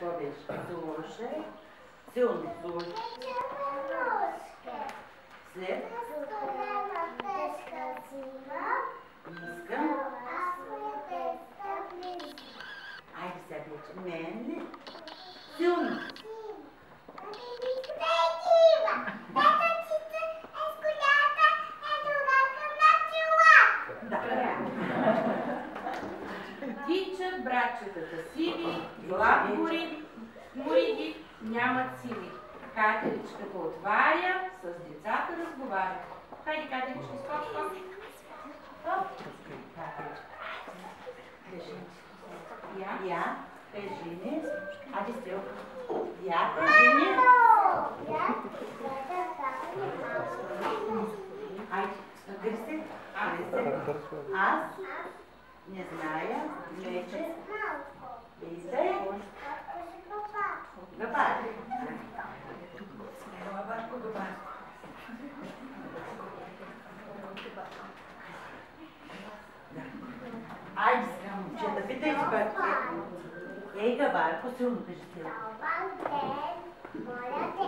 какво беше? Слушай. Силно слушай. След? Искам. Айде сега вече. Мен ли? Силно. Тичат братчетата сиви, глад мориди, нямат сили. Катеричката отваря, с децата разговаря. Хайде, Катеричка, скоч, скоч. Катеричка. Я, кажи ми. Айде, стрел. Я, кажи ми. Айде, гърси. Аз не зная, вече. Виждай. Габар. Айде сега, момчета, питайте пак. Ей, Габарко, силно кажи силно. Моля те,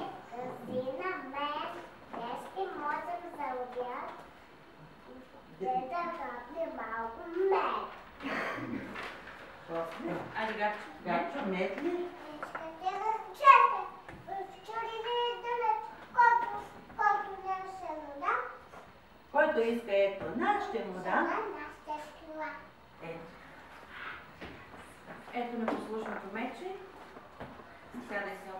кажи на мен, днес можем за обяд да хапне малко мед. Айде, Гачо, мед ли? Искате да чете, вчери ви е далеч, който нямаше вода. Който иска ето, наш ще му дам. Ето. Ето на послушното мече. Сядай се.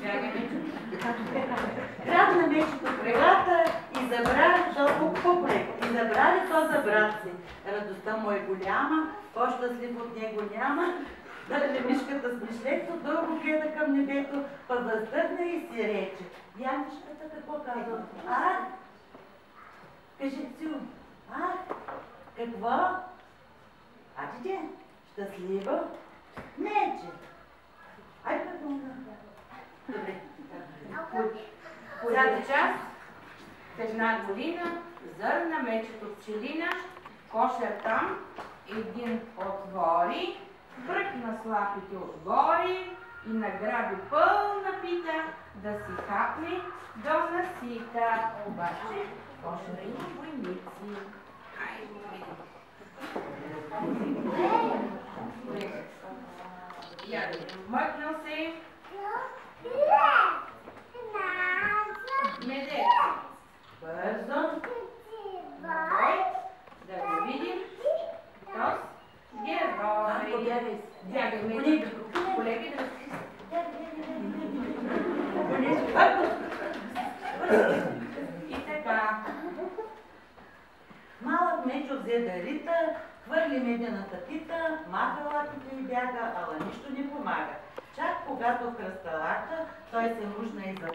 Бягай мечето. Крадна мечето крилата и забра толкова по-проект. И забра ли то за брат си? Радостта му е голяма, по-щастлив от него няма. Държи мишката с мишлето, дълго гледа към небето, па въздъхна и си рече. Яничката какво казва? Ах! Кажи, Цю, ах! Какво? Адиде, щастливо? Нече. Ай, какво му добре. Цяла част, в една година, зърна мечето пчелина, кошер там, един отвори, бръкна с лапите отгоре и награби пълна пита да си хапне до насита. Обаче кошера има войници. Айде го видим. Яде, мъкнал се. Медец. Бързо. Бой. Да го видим. Тос. Герой. Бягай, медец. Колеги, да и така. Малък Мечо взе да рита, хвърли медената пита, маха лапите и бяга, ала нищо не помага. Чак когато в кръсталака, той се мушна и за